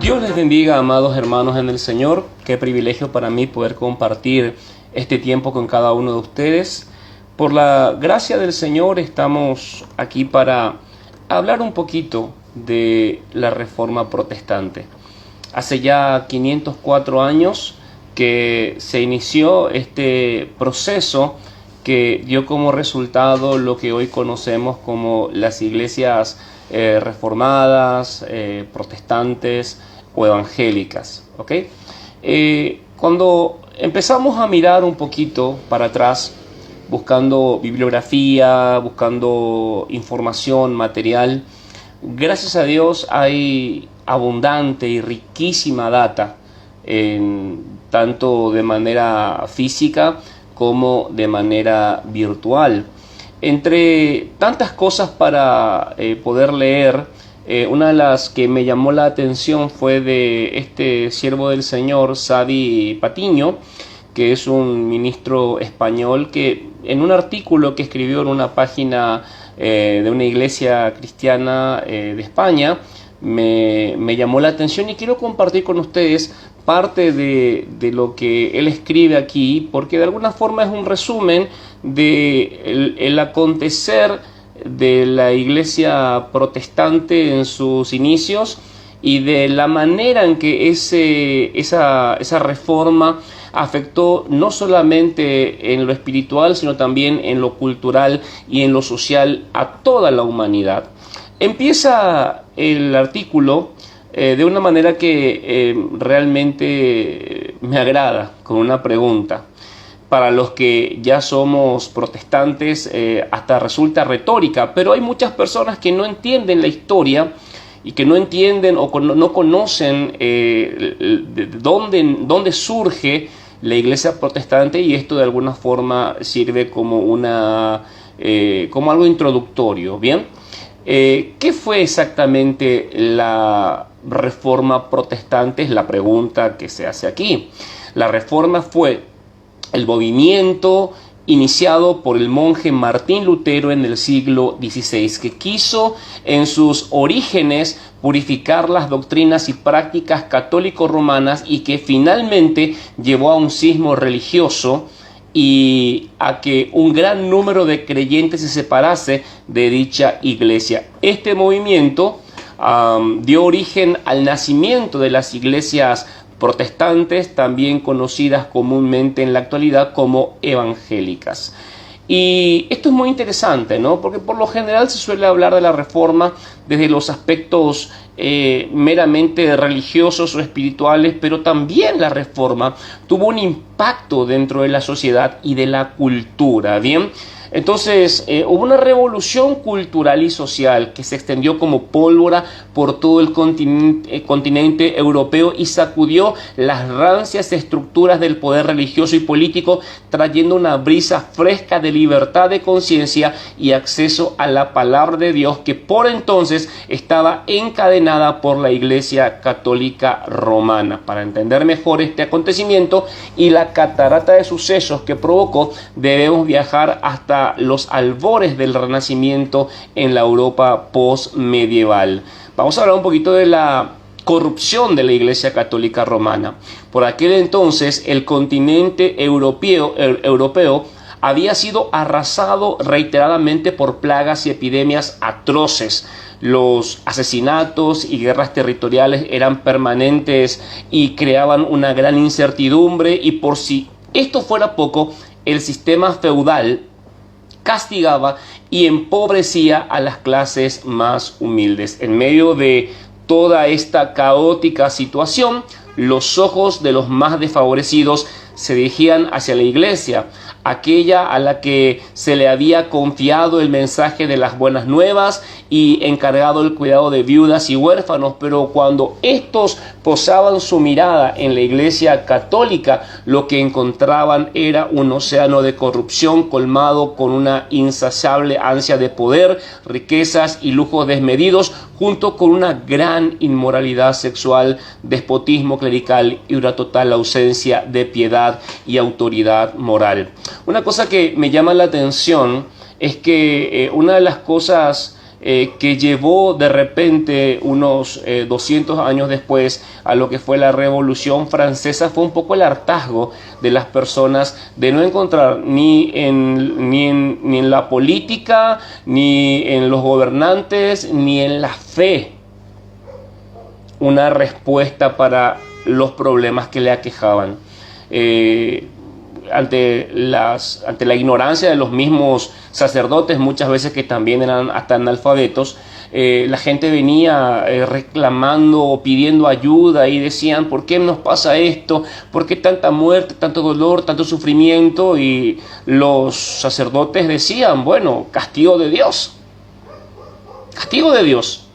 Dios les bendiga, amados hermanos en el Señor. Qué privilegio para mí poder compartir este tiempo con cada uno de ustedes. Por la gracia del Señor estamos aquí para hablar un poquito de la Reforma Protestante. Hace ya 504 años que se inició este proceso que dio como resultado lo que hoy conocemos como las iglesias reformadas, protestantes o evangélicas. ¿Okay? Cuando empezamos a mirar un poquito para atrás, buscando bibliografía, buscando información, material, gracias a Dios hay abundante y riquísima data, tanto de manera física como de manera virtual. Entre tantas cosas para poder leer, una de las que me llamó la atención fue de este siervo del Señor, Xavi Patiño, que es un ministro español que en un artículo que escribió en una página de una iglesia cristiana de España, me llamó la atención y quiero compartir con ustedes parte de lo que él escribe aquí, porque de alguna forma es un resumen de el acontecer de la iglesia protestante en sus inicios y de la manera en que esa reforma afectó no solamente en lo espiritual, sino también en lo cultural y en lo social a toda la humanidad. Empieza el artículo de una manera que realmente me agrada, con una pregunta. Para los que ya somos protestantes, hasta resulta retórica, pero hay muchas personas que no entienden la historia y que no entienden o no conocen de dónde surge la iglesia protestante, y esto de alguna forma sirve como como algo introductorio. Bien, ¿qué fue exactamente la Reforma Protestante? Es la pregunta que se hace aquí. La Reforma fue el movimiento iniciado por el monje Martín Lutero en el siglo XVI, que quiso en sus orígenes purificar las doctrinas y prácticas católico-romanas y que finalmente llevó a un cisma religioso y a que un gran número de creyentes se separase de dicha iglesia. Este movimiento dio origen al nacimiento de las iglesias protestantes, también conocidas comúnmente en la actualidad como evangélicas. Y esto es muy interesante, ¿no? Porque por lo general se suele hablar de la Reforma desde los aspectos meramente religiosos o espirituales, pero también la Reforma tuvo un impacto dentro de la sociedad y de la cultura, ¿bien? Entonces hubo una revolución cultural y social que se extendió como pólvora por todo el continente europeo y sacudió las rancias estructuras del poder religioso y político, trayendo una brisa fresca de libertad de conciencia y acceso a la palabra de Dios, que por entonces estaba encadenada por la Iglesia Católica Romana. Para entender mejor este acontecimiento y la catarata de sucesos que provocó, debemos viajar hasta los albores del Renacimiento en la Europa postmedieval. Vamos a hablar un poquito de la corrupción de la Iglesia Católica Romana. Por aquel entonces el continente europeo había sido arrasado reiteradamente por plagas y epidemias atroces. Los asesinatos y guerras territoriales eran permanentes y creaban una gran incertidumbre, y por si esto fuera poco, el sistema feudal castigaba y empobrecía a las clases más humildes. En medio de toda esta caótica situación, los ojos de los más desfavorecidos se dirigían hacia la iglesia, aquella a la que se le había confiado el mensaje de las buenas nuevas y encargado el cuidado de viudas y huérfanos. Pero cuando estos posaban su mirada en la iglesia católica, lo que encontraban era un océano de corrupción colmado con una insaciable ansia de poder, riquezas y lujos desmedidos, junto con una gran inmoralidad sexual, despotismo clerical y una total ausencia de piedad y autoridad moral. Una cosa que me llama la atención es que una de las cosas que llevó de repente unos 200 años después a lo que fue la Revolución Francesa fue un poco el hartazgo de las personas de no encontrar ni en la política, ni en los gobernantes, ni en la fe una respuesta para los problemas que le aquejaban. Ante la ignorancia de los mismos sacerdotes, muchas veces que también eran hasta analfabetos, la gente venía reclamando o pidiendo ayuda y decían: ¿por qué nos pasa esto? ¿Por qué tanta muerte, tanto dolor, tanto sufrimiento? Y los sacerdotes decían: bueno, castigo de Dios, castigo de Dios.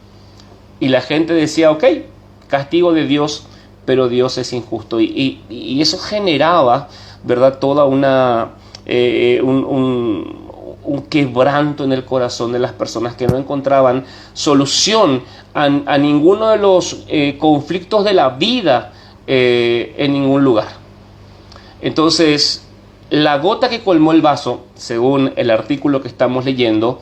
Y la gente decía: ok, castigo de Dios, pero Dios es injusto. Y eso generaba, ¿verdad?, toda un quebranto en el corazón de las personas que no encontraban solución a ninguno de los conflictos de la vida en ningún lugar. Entonces, la gota que colmó el vaso, según el artículo que estamos leyendo,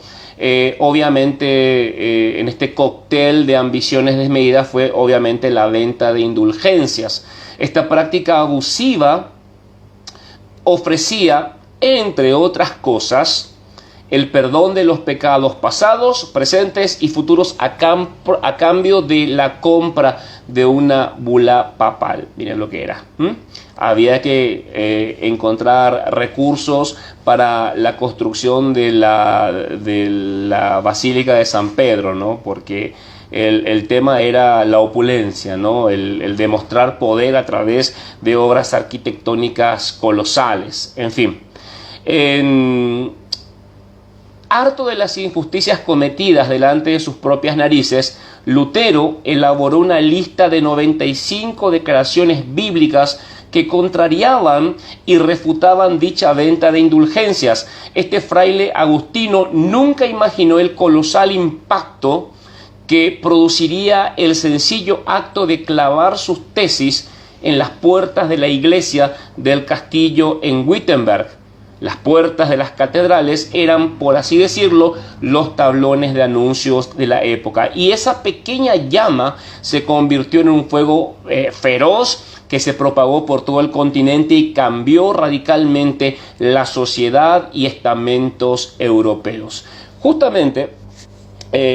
obviamente en este cóctel de ambiciones desmedidas, fue obviamente la venta de indulgencias. Esta práctica abusiva ofrecía, entre otras cosas, el perdón de los pecados pasados, presentes y futuros a cambio de la compra de una bula papal. Miren lo que era. Había que encontrar recursos para la construcción de la Basílica de San Pedro, ¿no? Porque el tema era la opulencia, ¿no? El demostrar poder a través de obras arquitectónicas colosales. En fin, harto de las injusticias cometidas delante de sus propias narices, Lutero elaboró una lista de 95 declaraciones bíblicas que contrariaban y refutaban dicha venta de indulgencias. Este fraile agustino nunca imaginó el colosal impacto que produciría el sencillo acto de clavar sus tesis en las puertas de la iglesia del castillo en Wittenberg. Las puertas de las catedrales eran, por así decirlo, los tablones de anuncios de la época. Y esa pequeña llama se convirtió en un fuego feroz que se propagó por todo el continente y cambió radicalmente la sociedad y estamentos europeos. Justamente,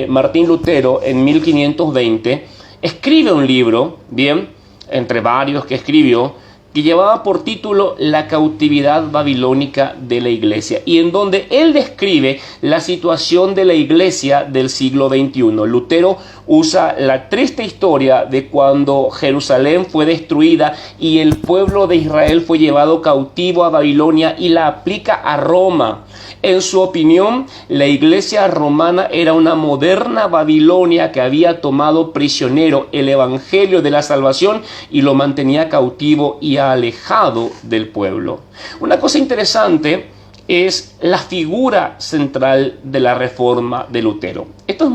Martín Lutero, en 1520, escribe un libro, bien, entre varios que escribió, que llevaba por título La cautividad babilónica de la iglesia, y en donde él describe la situación de la iglesia del siglo XXI. Lutero usa la triste historia de cuando Jerusalén fue destruida y el pueblo de Israel fue llevado cautivo a Babilonia y la aplica a Roma. En su opinión, la iglesia romana era una moderna Babilonia que había tomado prisionero el evangelio de la salvación y lo mantenía cautivo y alejado del pueblo. Una cosa interesante es la figura central de la reforma de Lutero. Esto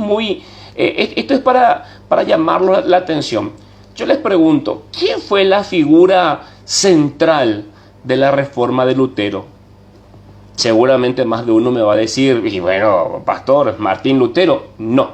es para llamar la atención. Yo les pregunto, ¿quién fue la figura central de la reforma de Lutero? Seguramente más de uno me va a decir: y bueno, pastor, Martín Lutero. No.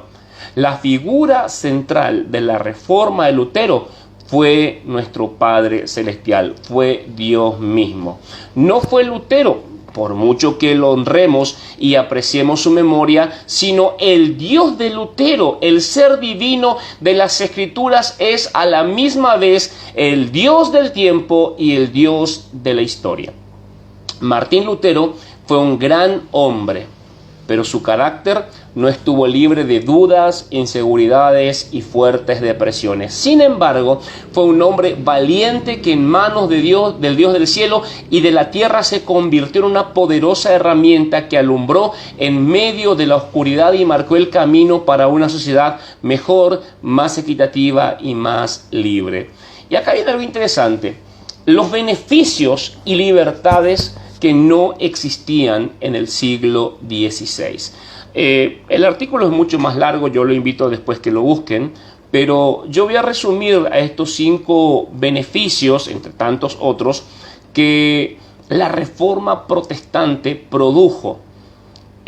La figura central de la reforma de Lutero fue nuestro Padre Celestial, fue Dios mismo. No fue Lutero, por mucho que lo honremos y apreciemos su memoria, sino el Dios de Lutero, el ser divino de las Escrituras, es a la misma vez el Dios del tiempo y el Dios de la historia. Martín Lutero fue un gran hombre, pero su carácter no estuvo libre de dudas, inseguridades y fuertes depresiones. Sin embargo, fue un hombre valiente que en manos de Dios, del Dios del cielo y de la tierra, se convirtió en una poderosa herramienta que alumbró en medio de la oscuridad y marcó el camino para una sociedad mejor, más equitativa y más libre. Y acá viene algo interesante: los beneficios y libertades que no existían en el siglo XVI. El artículo es mucho más largo, yo lo invito después que lo busquen, pero yo voy a resumir a estos 5 beneficios, entre tantos otros, que la reforma protestante produjo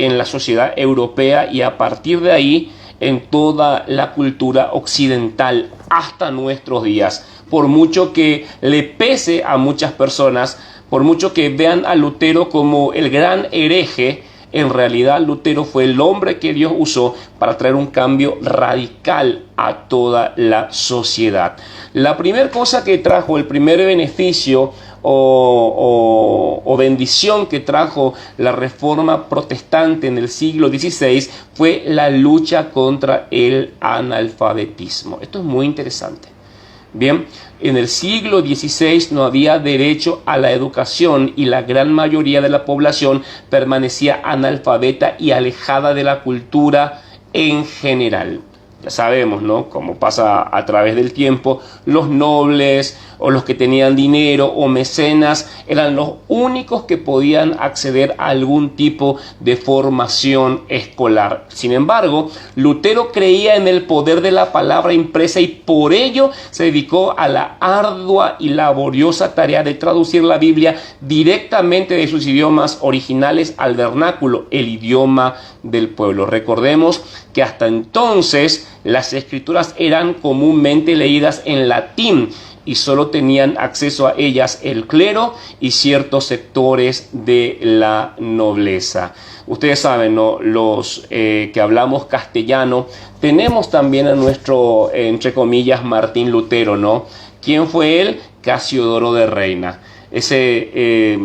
en la sociedad europea y a partir de ahí en toda la cultura occidental hasta nuestros días. Por mucho que le pese a muchas personas, por mucho que vean a Lutero como el gran hereje, en realidad Lutero fue el hombre que Dios usó para traer un cambio radical a toda la sociedad. La primera cosa que trajo, el primer beneficio o bendición que trajo la Reforma Protestante en el siglo XVI fue la lucha contra el analfabetismo. Esto es muy interesante. Bien, en el siglo XVI no había derecho a la educación y la gran mayoría de la población permanecía analfabeta y alejada de la cultura en general. Ya sabemos, ¿no? Como pasa a través del tiempo, los nobles o los que tenían dinero o mecenas eran los únicos que podían acceder a algún tipo de formación escolar. Sin embargo, Lutero creía en el poder de la palabra impresa y por ello se dedicó a la ardua y laboriosa tarea de traducir la Biblia directamente de sus idiomas originales al vernáculo, el idioma del pueblo. Recordemos que hasta entonces las escrituras eran comúnmente leídas en latín y solo tenían acceso a ellas el clero y ciertos sectores de la nobleza. Ustedes saben, ¿no? Los que hablamos castellano, tenemos también a nuestro, entre comillas, Martín Lutero, ¿no? ¿Quién fue él? Casiodoro de Reina, ese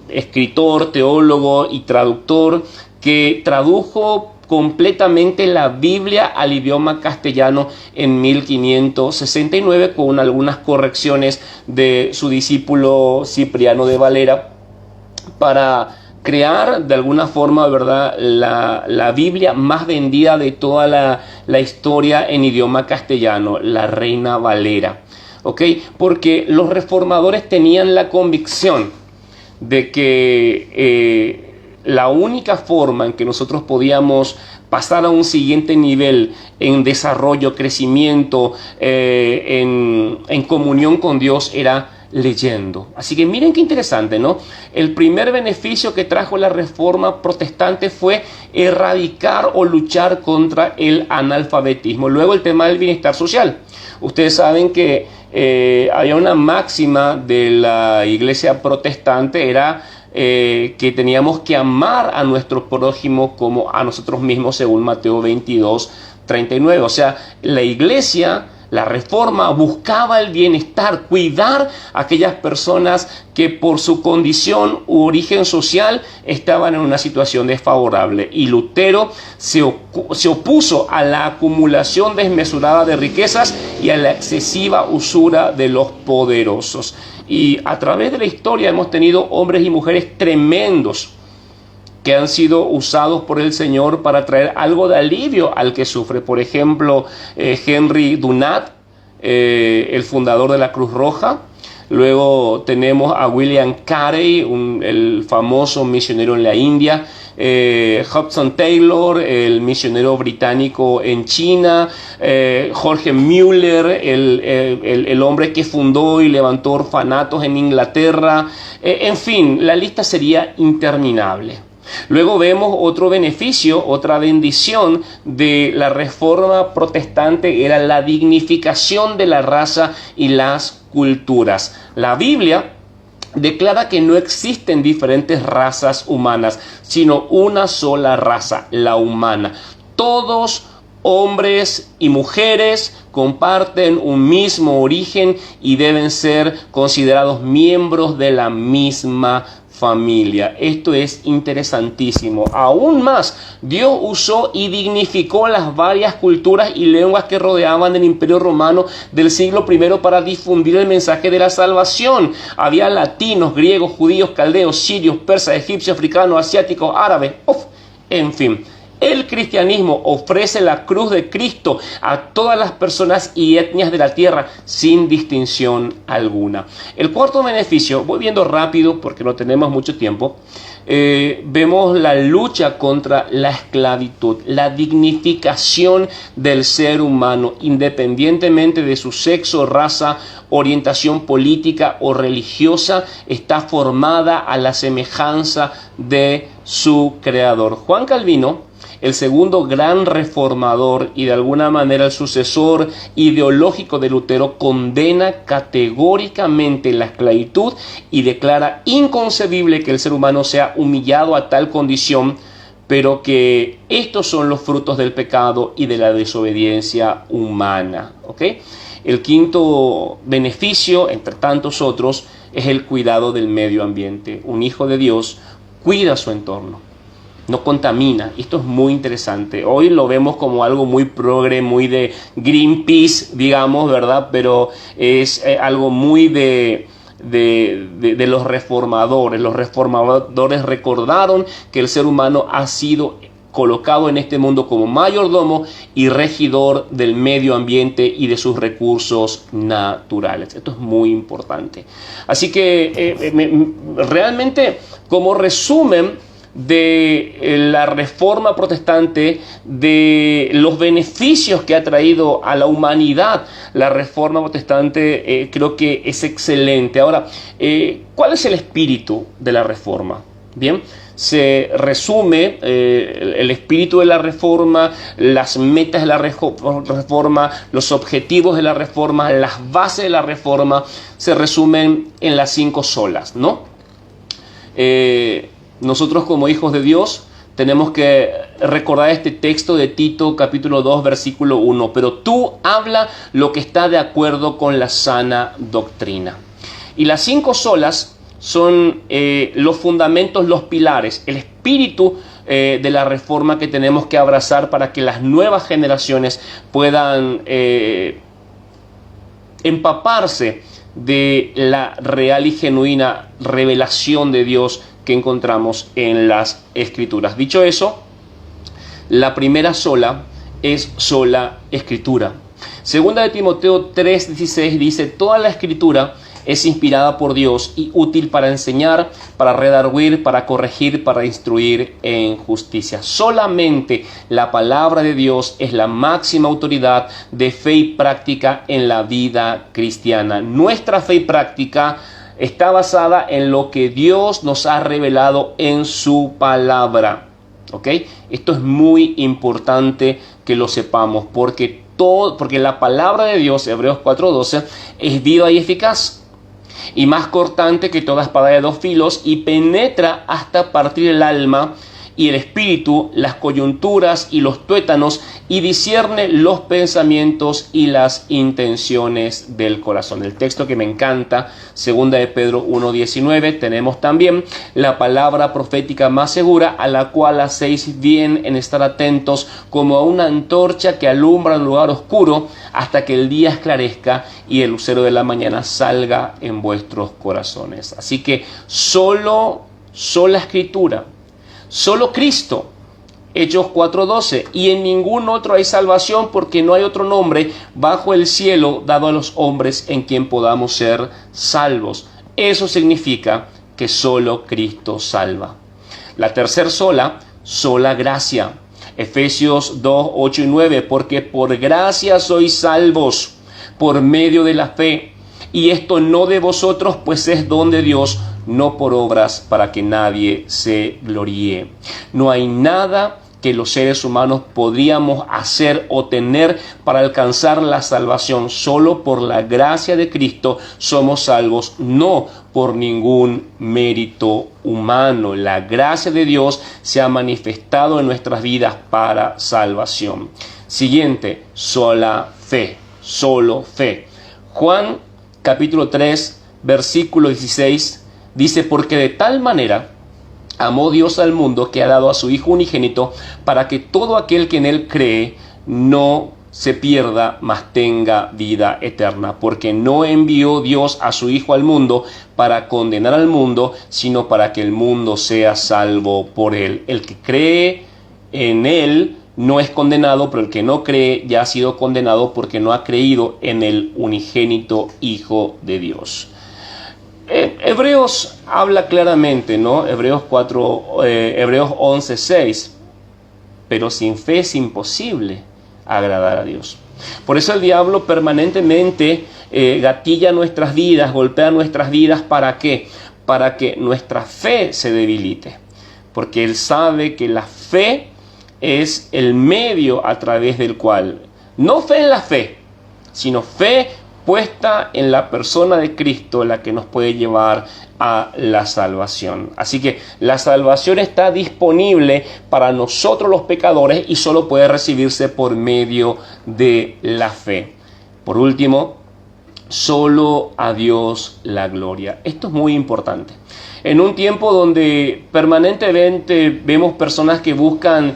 escritor, teólogo y traductor que tradujo completamente la Biblia al idioma castellano en 1569 con algunas correcciones de su discípulo Cipriano de Valera para crear de alguna forma, ¿verdad?, la Biblia más vendida de toda la historia en idioma castellano, la Reina Valera. ¿Ok? Porque los reformadores tenían la convicción de que la única forma en que nosotros podíamos pasar a un siguiente nivel en desarrollo, crecimiento, en comunión con Dios era leyendo. Así que miren qué interesante, ¿no? El primer beneficio que trajo la Reforma Protestante fue erradicar o luchar contra el analfabetismo. Luego el tema del bienestar social. Ustedes saben que había una máxima de la iglesia protestante, era que teníamos que amar a nuestro prójimo como a nosotros mismos, según Mateo 22:39. O sea, la iglesia, la Reforma, buscaba el bienestar, cuidar a aquellas personas que por su condición u origen social estaban en una situación desfavorable. Y Lutero se opuso a la acumulación desmesurada de riquezas y a la excesiva usura de los poderosos. Y a través de la historia hemos tenido hombres y mujeres tremendos que han sido usados por el Señor para traer algo de alivio al que sufre. Por ejemplo, Henry Dunant, el fundador de la Cruz Roja. Luego tenemos a William Carey, el famoso misionero en la India. Hudson Taylor, el misionero británico en China. Jorge Müller, el hombre que fundó y levantó orfanatos en Inglaterra. En fin, la lista sería interminable. Luego vemos otro beneficio, otra bendición de la Reforma Protestante, era la dignificación de la raza y las culturas. La Biblia declara que no existen diferentes razas humanas, sino una sola raza, la humana. Todos, hombres y mujeres, comparten un mismo origen y deben ser considerados miembros de la misma familia. Esto es interesantísimo. Aún más, Dios usó y dignificó las varias culturas y lenguas que rodeaban el Imperio Romano del siglo I para difundir el mensaje de la salvación. Había latinos, griegos, judíos, caldeos, sirios, persas, egipcios, africanos, asiáticos, árabes, en fin. El cristianismo ofrece la cruz de Cristo a todas las personas y etnias de la tierra sin distinción alguna. El cuarto beneficio, voy viendo rápido porque no tenemos mucho tiempo, vemos la lucha contra la esclavitud, la dignificación del ser humano, independientemente de su sexo, raza, orientación política o religiosa, está formada a la semejanza de su creador. Juan Calvino, el segundo gran reformador y de alguna manera el sucesor ideológico de Lutero, condena categóricamente la esclavitud y declara inconcebible que el ser humano sea humillado a tal condición, pero que estos son los frutos del pecado y de la desobediencia humana. ¿Ok? El quinto beneficio, entre tantos otros, es el cuidado del medio ambiente. Un hijo de Dios cuida su entorno, no contamina. Esto es muy interesante. Hoy lo vemos como algo muy progre, muy de Greenpeace, digamos, ¿verdad? Pero es algo muy de los reformadores. Los reformadores recordaron que el ser humano ha sido colocado en este mundo como mayordomo y regidor del medio ambiente y de sus recursos naturales. Esto es muy importante. Así que realmente, como resumen de la reforma protestante, de los beneficios que ha traído a la humanidad la reforma protestante, creo que es excelente. Ahora, ¿cuál es el espíritu de la reforma? Bien, se resume el espíritu de la reforma, las metas de la reforma, los objetivos de la reforma, las bases de la reforma, se resumen en las 5 solas, ¿no? Nosotros como hijos de Dios tenemos que recordar este texto de Tito capítulo 2 versículo 1. Pero tú habla lo que está de acuerdo con la sana doctrina. Y las 5 solas son los fundamentos, los pilares, el espíritu de la reforma que tenemos que abrazar para que las nuevas generaciones puedan empaparse de la real y genuina revelación de Dios que encontramos en las Escrituras. Dicho eso, la primera sola es sola Escritura. Segunda de Timoteo 3:16 dice: toda la Escritura es inspirada por Dios y útil para enseñar, para redarguir, para corregir, para instruir en justicia. Solamente la palabra de Dios es la máxima autoridad de fe y práctica en la vida cristiana. Nuestra fe y práctica está basada en lo que Dios nos ha revelado en su palabra. ¿Ok? Esto es muy importante que lo sepamos, porque la palabra de Dios, Hebreos 4:12, es viva y eficaz, y más cortante que toda espada de 2 filos, y penetra hasta partir el alma y el espíritu, las coyunturas y los tuétanos, y discierne los pensamientos y las intenciones del corazón. El texto que me encanta, 2 de Pedro 1:19, tenemos también la palabra profética más segura, a la cual hacéis bien en estar atentos, como a una antorcha que alumbra el lugar oscuro, hasta que el día esclarezca y el lucero de la mañana salga en vuestros corazones. Así que sola Escritura, solo Cristo, Hechos 4:12, y en ningún otro hay salvación, porque no hay otro nombre bajo el cielo dado a los hombres en quien podamos ser salvos. Eso significa que solo Cristo salva. La tercera sola gracia. Efesios 2:8 y 9, porque por gracia sois salvos por medio de la fe, y esto no de vosotros, pues es don de Dios, no por obras, para que nadie se gloríe. No hay nada que los seres humanos podríamos hacer o tener para alcanzar la salvación. Solo por la gracia de Cristo somos salvos, no por ningún mérito humano. La gracia de Dios se ha manifestado en nuestras vidas para salvación. Siguiente, sola fe, solo fe. Juan capítulo 3, versículo 16, dice: porque de tal manera amó Dios al mundo, que ha dado a su Hijo unigénito, para que todo aquel que en él cree no se pierda, mas tenga vida eterna. Porque no envió Dios a su Hijo al mundo para condenar al mundo, sino para que el mundo sea salvo por él. El que cree en él no es condenado, pero el que no cree ya ha sido condenado, porque no ha creído en el unigénito Hijo de Dios. Hebreos habla claramente, ¿no? Hebreos 11:6. Pero sin fe es imposible agradar a Dios. Por eso el diablo permanentemente gatilla nuestras vidas, golpea nuestras vidas. ¿Para qué? Para que nuestra fe se debilite. porque Él sabe que la fe es el medio a través del cual, no fe en la fe, sino fe puesta en la persona de Cristo, la que nos puede llevar a la salvación. Así que la salvación está disponible para nosotros los pecadores y solo puede recibirse por medio de la fe. Por último, solo a Dios la gloria. Esto es muy importante. En un tiempo donde permanentemente vemos personas que buscan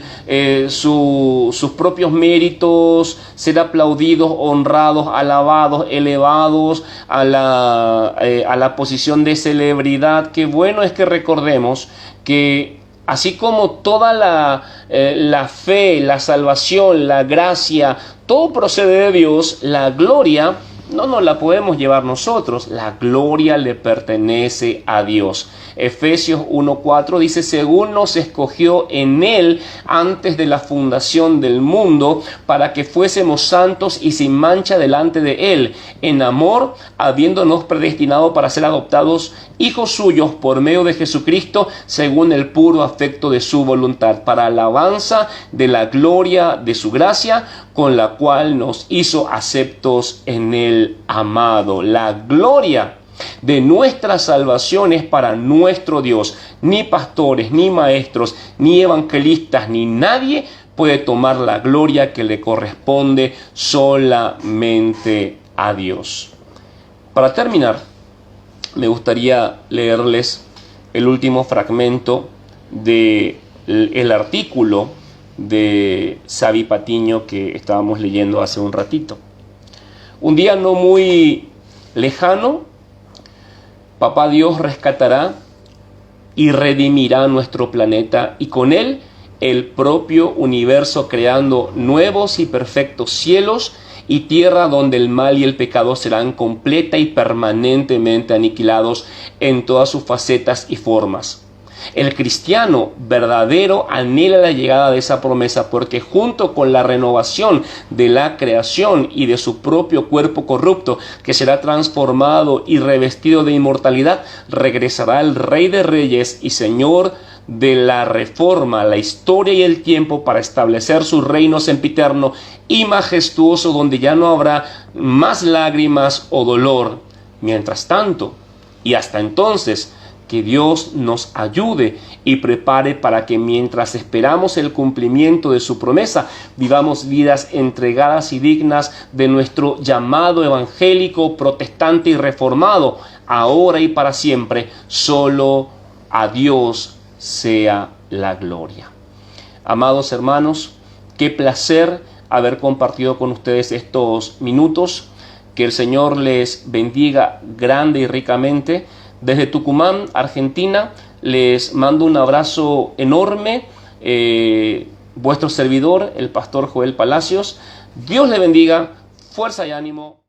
sus propios méritos, ser aplaudidos, honrados, alabados, elevados a la posición de celebridad, qué bueno es que recordemos que así como toda la fe, la salvación, la gracia, todo procede de Dios, la gloria no nos la podemos llevar nosotros, la gloria le pertenece a Dios. Efesios 1:4 dice, según nos escogió en Él antes de la fundación del mundo, para que fuésemos santos y sin mancha delante de Él, en amor, habiéndonos predestinado para ser adoptados hijos suyos por medio de Jesucristo, según el puro afecto de su voluntad, para alabanza de la gloria de su gracia, con la cual nos hizo aceptos en el amado. La gloria de nuestra salvación es para nuestro Dios. Ni pastores, ni maestros, ni evangelistas, ni nadie puede tomar la gloria que le corresponde solamente a Dios. Para terminar, me gustaría leerles el último fragmento del artículo de Xavi Patiño que estábamos leyendo hace un ratito. Un día no muy lejano, Papá Dios rescatará y redimirá nuestro planeta y con él el propio universo, creando nuevos y perfectos cielos y tierra donde el mal y el pecado serán completa y permanentemente aniquilados en todas sus facetas y formas. El cristiano verdadero anhela la llegada de esa promesa porque junto con la renovación de la creación y de su propio cuerpo corrupto que será transformado y revestido de inmortalidad, regresará el Rey de Reyes y Señor de la reforma, la historia y el tiempo para establecer su reino sempiterno y majestuoso donde ya no habrá más lágrimas o dolor. Mientras tanto, y hasta entonces, que Dios nos ayude y prepare para que mientras esperamos el cumplimiento de su promesa, vivamos vidas entregadas y dignas de nuestro llamado evangélico, protestante y reformado, ahora y para siempre. Solo a Dios sea la gloria. Amados hermanos, qué placer haber compartido con ustedes estos minutos. Que el Señor les bendiga grande y ricamente. Desde Tucumán, Argentina, les mando un abrazo enorme. Vuestro servidor, el pastor Joel Palacios. Dios le bendiga, fuerza y ánimo.